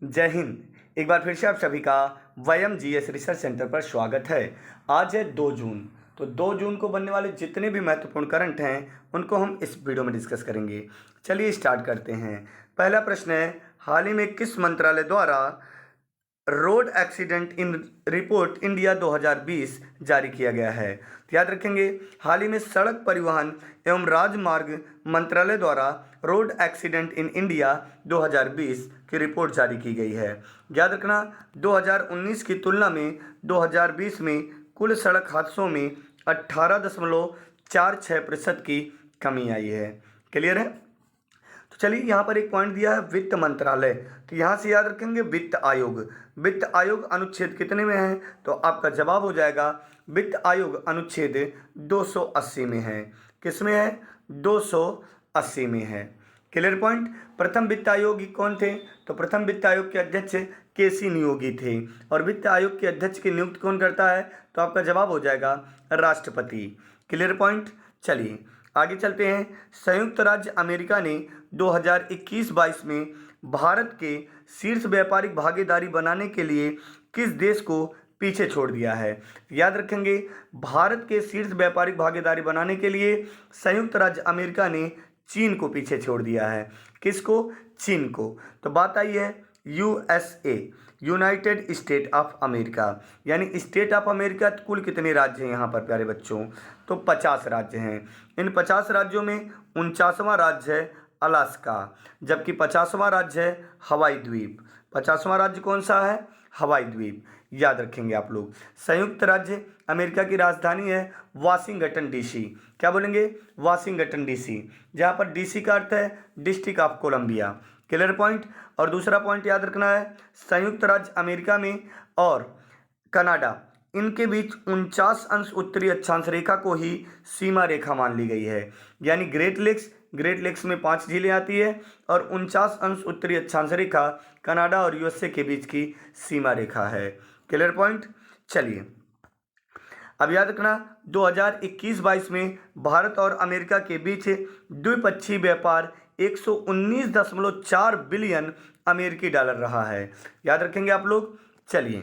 जय हिंद। एक बार फिर से आप सभी का वयम जीएस रिसर्च सेंटर पर स्वागत है। आज है 2 जून। तो 2 जून को बनने वाले जितने भी महत्वपूर्ण करंट हैं उनको हम इस वीडियो में डिस्कस करेंगे। चलिए स्टार्ट करते हैं। पहला प्रश्न है, हाल ही में किस मंत्रालय द्वारा road accident in report India 2020 जारी किया गया है? तो याद रखेंगे, हाल ही में सड़क परिवहन एवं राजमार्ग मंत्रालय द्वारा रोड एक्सीडेंट इन इंडिया 2020 की रिपोर्ट जारी की गई है। याद रखना, 2019 की तुलना में 2020 में कुल सड़क हादसों में 18.46% की कमी आई है। क्लियर है? तो चलिए, यहाँ पर एक पॉइंट दिया है वित्त मंत्रालय, तो यहाँ से याद रखेंगे वित्त आयोग। वित्त आयोग अनुच्छेद कितने में है? तो आपका जवाब हो जाएगा वित्त आयोग अनुच्छेद 280 में है। किस में है? 280 में है। Clear point. प्रथम वित्त आयोगी कौन थे? तो प्रथम वित्त आयोग के अध्यक्ष केसी नियोगी थे। और वित्त आयोग के अध्यक्ष की नियुक्ति कौन करता है? तो आपका जवाब हो जाएगा राष्ट्रपति। Clear point. चलिए आगे चलते हैं। संयुक्त राज्य अमेरिका ने 2021-22 में भारत के शीर्ष व्यापारिक भागीदारी बनाने के लिए किस देश को पीछे छोड़ दिया है? याद रखेंगे, भारत के शीर्ष व्यापारिक भागीदारी बनाने के लिए संयुक्त राज्य अमेरिका ने चीन को पीछे छोड़ दिया है। किसको? चीन को। तो बात आई है USA, United state of America, यानी स्टेट ऑफ अमेरिका कुल कितने राज्य हैं यहाँ पर प्यारे बच्चों? तो 50 राज्य हैं। इन 50 राज्यों में 49वां राज्य है अलास्का, जबकि 50वां राज्य है हवाई द्वीप। 50वां राज्य कौन सा है? हवाई द्वीप। याद रखेंगे आप लोग। संयुक्त राज्य अमेरिका की राजधानी है वाशिंगटन डीसी। क्या बोलेंगे? वाशिंगटन डीसी, जहाँ पर डीसी का अर्थ है district of Columbia. Clear point. और दूसरा पॉइंट याद रखना है, संयुक्त राज्य अमेरिका में और कनाडा, इनके बीच 49 अंश उत्तरी अक्षांश रेखा को ही सीमा रेखा मान ली गई है। यानी ग्रेट लेक्स में 5 झीलें आती है और 49 अंश उत्तरी अक्षांश रेखा कनाडा और यूएसए के बीच की सीमा रेखा है। Clear point. चलिए अब याद रखना, 2021-22 में भारत और अमेरिका के बीच द्विपक्षीय व्यापार 119.4 बिलियन अमेरिकी डॉलर रहा है। याद रखेंगे आप लोग। चलिए,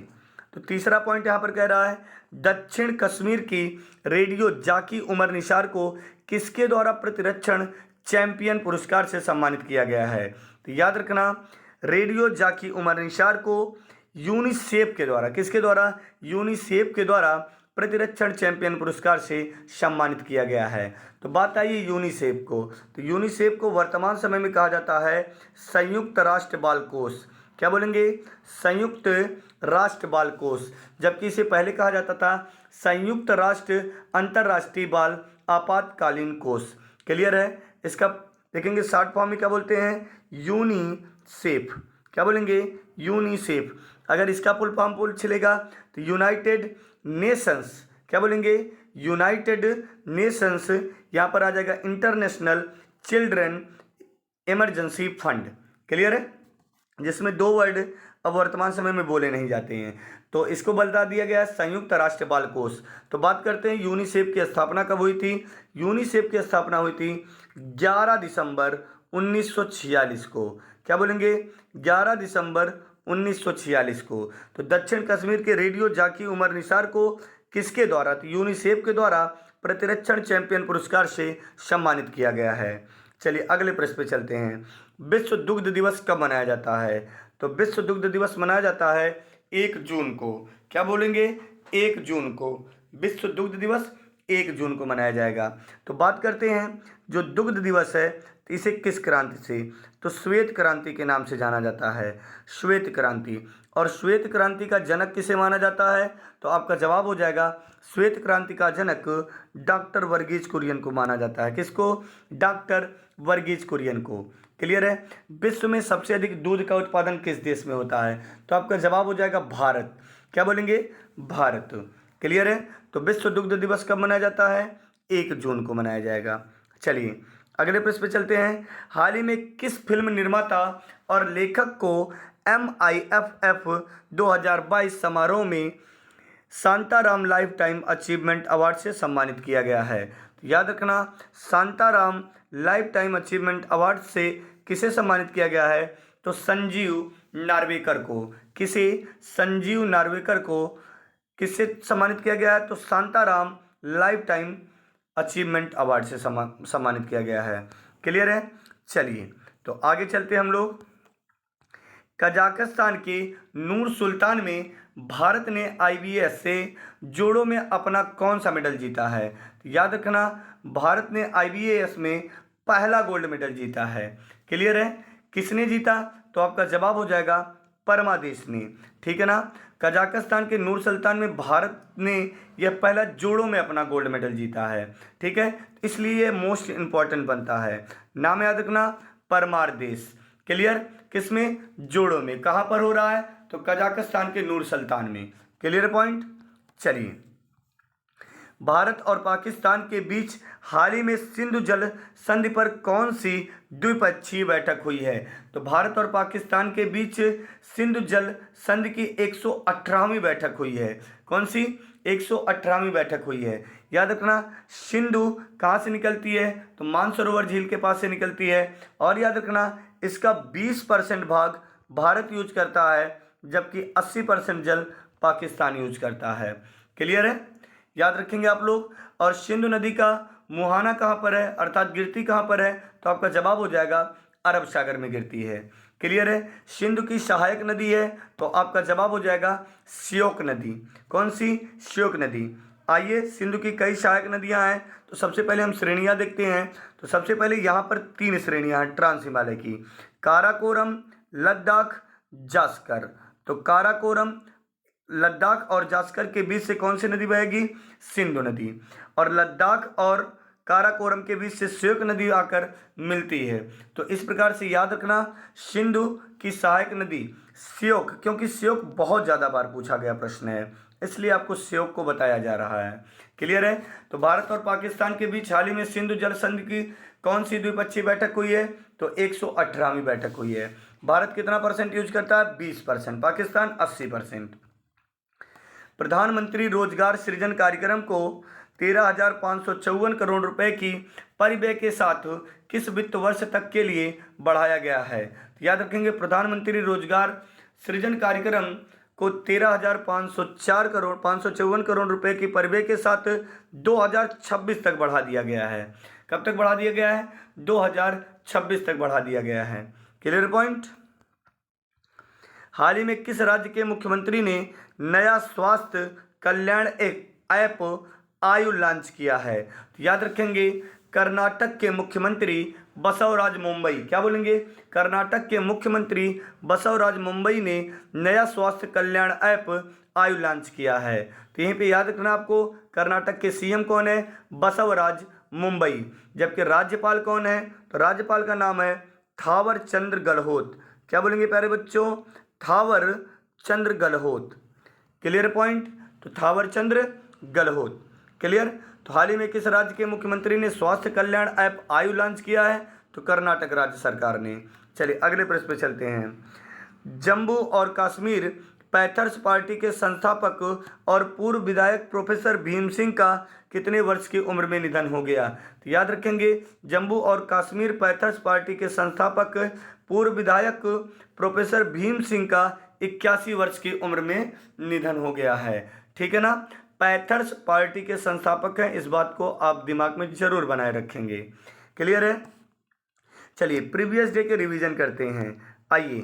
तो तीसरा पॉइंट यहाँ पर कह रहा है, दक्षिण कश्मीर की रेडियो जाकी उमर निसार को किसके द्वारा प्रतिरक्षण चैंपियन पुरस्कार से सम्मानित किया गया है? तो याद रखना, रेडियो जाकी उमर निसार को यूनिसेफ के द्वारा, किसके द्वारा? यूनिसेफ के द्वारा प्रतिरक्षण चैंपियन पुरस्कार से सम्मानित किया गया है। तो बात आई यूनिसेफ को। तो यूनिसेफ को वर्तमान समय में कहा जाता है संयुक्त राष्ट्र बाल कोष। क्या बोलेंगे? संयुक्त राष्ट्र बाल कोष, जबकि इसे पहले कहा जाता था संयुक्त राष्ट्र अंतर्राष्ट्रीय बाल आपातकालीन कोष। क्लियर है? इसका देखेंगे शॉर्ट फॉर्म में क्या बोलते हैं? यूनिसेफ। क्या बोलेंगे? यूनिसेफ। अगर इसका फुल फॉर्म पूछ लेगा तो यूनाइटेड नेशंस। क्या बोलेंगे? United Nations. यहाँ पर आ जाएगा international children emergency fund. Clear है? जिसमें 2 वर्ड अब वर्तमान समय में बोले नहीं जाते हैं, तो इसको बता दिया गया संयुक्त राष्ट्र बाल कोष। तो बात करते हैं यूनिसेफ की स्थापना कब हुई थी? यूनिसेफ की स्थापना हुई थी 11 दिसंबर 1946 को। क्या बोलेंगे? 11 दिसंबर 1946 को। तो दक्षिण कश्मीर के रेडियो जाकी उमर निसार को किसके द्वारा? तो यूनिसेफ के द्वारा प्रतिरक्षण चैंपियन पुरस्कार से सम्मानित किया गया है। चलिए अगले प्रश्न पे चलते हैं। विश्व दुग्ध दिवस कब मनाया जाता है? तो विश्व दुग्ध दिवस मनाया जाता है 1 जून को। क्या बोलेंगे? 1 जून को। विश्व दुग्ध दिवस 1 जून को मनाया जाएगा। तो बात करते हैं जो दुग्ध दिवस है तो इसे किस क्रांति से? तो श्वेत क्रांति के नाम से जाना जाता है, श्वेत क्रांति। और श्वेत क्रांति का जनक किसे माना जाता है? तो आपका जवाब हो जाएगा श्वेत क्रांति का जनक डॉक्टर वर्गीज कुरियन को माना जाता है। किसको? डॉक्टर वर्गीज कुरियन को। क्लियर है? विश्व में सबसे अधिक दूध का उत्पादन किस देश में होता है? तो आपका जवाब हो जाएगा भारत। क्या बोलेंगे? भारत। क्लियर है? तो विश्व दुग्ध दिवस कब मनाया जाता है? 1 जून को मनाया जाएगा। चलिए अगले प्रश्न पे चलते हैं। हाल ही में किस फिल्म निर्माता और लेखक को MIFF 2022 समारोह में Shantaram life time achievement award से सम्मानित किया गया है? तो याद रखना, Shantaram life time achievement award से किसे सम्मानित किया गया है? तो संजीव नार्वेकर को। संजीव नार्वेकर को किससे सम्मानित किया गया है? तो Shantaram life time achievement award से सम्मानित किया गया है। क्लियर है? चलिए तो आगे चलते हम लोग। कजाकिस्तान के नूर सुल्तान में भारत ने आईबीएस से जोड़ों में अपना कौन सा मेडल जीता है? तो याद रखना, भारत ने आईबीएस में पहला गोल्ड मेडल जीता है। क्लियर है? किसने जीता? तो आपका जवाब हो जाएगा परमादेश ने। ठीक है ना? कजाकिस्तान के नूर सुल्तान में भारत ने यह पहला जोड़ों में अपना गोल्ड मेडल जीता है। ठीक है, इसलिए ये मोस्ट इंपॉर्टेंट बनता है। नाम याद रखना, परमादेश। क्लियर? किसमें? जोड़ों में। कहाँ पर हो रहा है? तो कजाकिस्तान के नूर सुल्तान में। Clear point? चलिए, भारत और पाकिस्तान के बीच हाल ही में सिंधु जल संधि पर कौन सी द्विपक्षीय बैठक हुई है? तो भारत और पाकिस्तान के बीच सिंधु जल संधि की 118वीं बैठक हुई है। कौन सी? 118वीं बैठक हुई है। याद रखना, सिंधु कहाँ से निकलती है? तो मानसरोवर झील के पास से निकलती है। और याद रखना, इसका 20% भाग भारत यूज करता है, जबकि 80% जल पाकिस्तान यूज करता है। क्लियर है? याद रखेंगे आप लोग। और सिंधु नदी का मुहाना कहाँ पर है, अर्थात गिरती कहाँ पर है? तो आपका जवाब हो जाएगा अरब सागर में गिरती है। क्लियर है? सिंधु की सहायक नदी है, तो आपका जवाब हो जाएगा श्योक नदी। कौन सी? श्योक नदी। आइए, सिंधु की कई सहायक नदियां हैं, तो सबसे पहले हम श्रेणियां देखते हैं। तो सबसे पहले यहाँ पर 3 श्रेणियां हैं ट्रांस हिमालय की: काराकोरम, लद्दाख, जास्कर। तो काराकोरम, लद्दाख और जास्कर के बीच से कौन सी नदी बहेगी? सिंधु नदी। और लद्दाख और काराकोरम के बीच से श्योक नदी आकर मिलती है। तो इस प्रकार से याद रखना, सिंधु की सहायक नदी श्योक, क्योंकि श्योक बहुत ज़्यादा बार पूछा गया प्रश्न है, इसलिए आपको श्योक को बताया जा रहा है। क्लियर है? तो भारत और पाकिस्तान के बीच हाल ही में सिंधु जल संधि की कौन सी द्विपक्षीय बैठक हुई है? तो 118वीं बैठक हुई है। भारत कितना % यूज करता है? 20%। पाकिस्तान 80%। प्रधानमंत्री रोजगार सृजन कार्यक्रम को 13,554 करोड़ रुपए की परिव्यय के साथ किस वित्त वर्ष तक के लिए बढ़ाया गया है? तो याद रखेंगे, प्रधानमंत्री रोजगार सृजन कार्यक्रम को 13,554 करोड़ रुपए की परिव्यय के साथ 2026 तक बढ़ा दिया गया है। कब तक बढ़ा दिया गया है? 2026 तक बढ़ा दिया गया है। Clear point? हाल ही में किस राज्य के मुख्यमंत्री ने नया स्वास्थ्य कल्याण ऐप आयु लॉन्च किया है? तो याद रखेंगे, कर्नाटक के मुख्यमंत्री बसवराज मुंबई। क्या बोलेंगे? कर्नाटक के मुख्यमंत्री बसवराज मुंबई ने नया स्वास्थ्य कल्याण ऐप आयु लॉन्च किया है। तो यहीं पे याद रखना आपको, कर्नाटक के सीएम कौन है? बसवराज मुंबई। जबकि राज्यपाल कौन है? तो राज्यपाल का नाम है थावर चंद्र गहलोत। क्या बोलेंगे प्यारे बच्चों? थावर चंद्र गहलोत। Clear point? तो थावर चंद्र गहलोत। क्लियर? तो हाल ही में किस राज्य के मुख्यमंत्री ने स्वास्थ्य कल्याण ऐप आयु लॉन्च किया है? तो कर्नाटक राज्य सरकार ने। चलिए अगले प्रश्न पे चलते हैं। जम्मू और कश्मीर पैंथर्स पार्टी के संस्थापक और पूर्व विधायक प्रोफेसर भीम सिंह का कितने वर्ष की उम्र में निधन हो गया? तो याद रखेंगे, जम्मू और कश्मीर पैंथर्स पार्टी के संस्थापक पूर्व विधायक प्रोफेसर भीम सिंह का 81 वर्ष की उम्र में निधन हो गया है। ठीक है ना? पैंथर्स पार्टी के संस्थापक हैं, इस बात को आप दिमाग में जरूर बनाए रखेंगे। क्लियर है? चलिए प्रीवियस डे के रिवीजन करते हैं। आइए,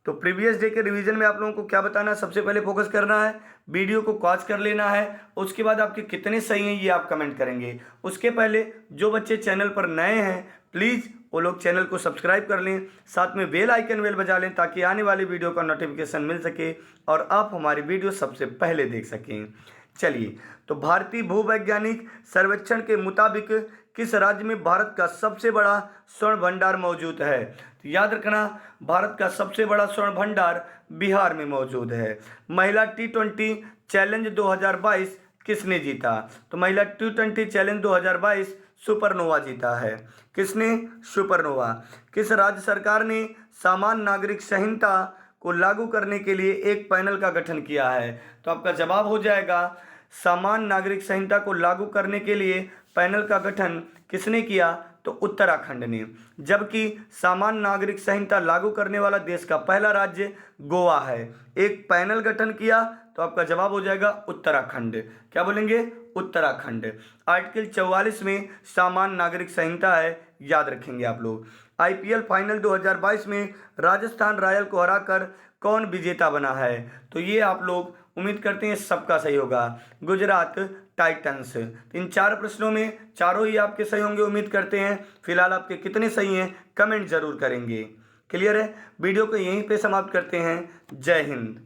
तो प्रीवियस डे के रिवीजन में आप लोगों को क्या बताना है? सबसे पहले फोकस करना है, वीडियो को पॉज कर लेना है। उसके बाद आपके कितने सही हैं ये आप कमेंट करेंगे। उसके पहले जो बच्चे चैनल पर नए हैं प्लीज़ वो लोग चैनल को सब्सक्राइब कर लें, साथ में बेल आइकन बेल बजा लें, ताकि आने वाली वीडियो का नोटिफिकेशन मिल सके और आप हमारी वीडियो सबसे पहले देख सकें। चलिए, तो भारतीय भूवैज्ञानिक सर्वेक्षण के मुताबिक किस राज्य में भारत का सबसे बड़ा स्वर्ण भंडार मौजूद है? तो याद रखना, भारत का सबसे बड़ा स्वर्ण भंडार बिहार में मौजूद है। महिला T20 चैलेंज 2022 किसने जीता? तो महिला T20 चैलेंज 2022 सुपरनोवा जीता है। किसने? सुपरनोवा। किस राज्य सरकार ने सामान्य नागरिक संहिता को लागू करने के लिए एक पैनल का गठन किया है? तो आपका जवाब हो जाएगा, सामान्य नागरिक संहिता को लागू करने के लिए पैनल का गठन किसने किया? तो उत्तराखंड ने। जबकि सामान्य नागरिक संहिता लागू करने वाला देश का पहला राज्य गोवा है। एक पैनल गठन किया तो आपका जवाब हो जाएगा उत्तराखंड। क्या बोलेंगे? उत्तराखंड। आर्टिकल 44 में सामान्य नागरिक संहिता है, याद रखेंगे आप लोग। आईपीएल फाइनल 2022 में राजस्थान रॉयल को हराकर कौन विजेता बना है? तो ये आप लोग उम्मीद करते हैं सबका सही होगा, गुजरात टाइटंस। इन 4 प्रश्नों में चारों ही आपके सही होंगे उम्मीद करते हैं। फिलहाल आपके कितने सही हैं कमेंट जरूर करेंगे। क्लियर है? वीडियो को यहीं पे समाप्त करते हैं। जय हिंद।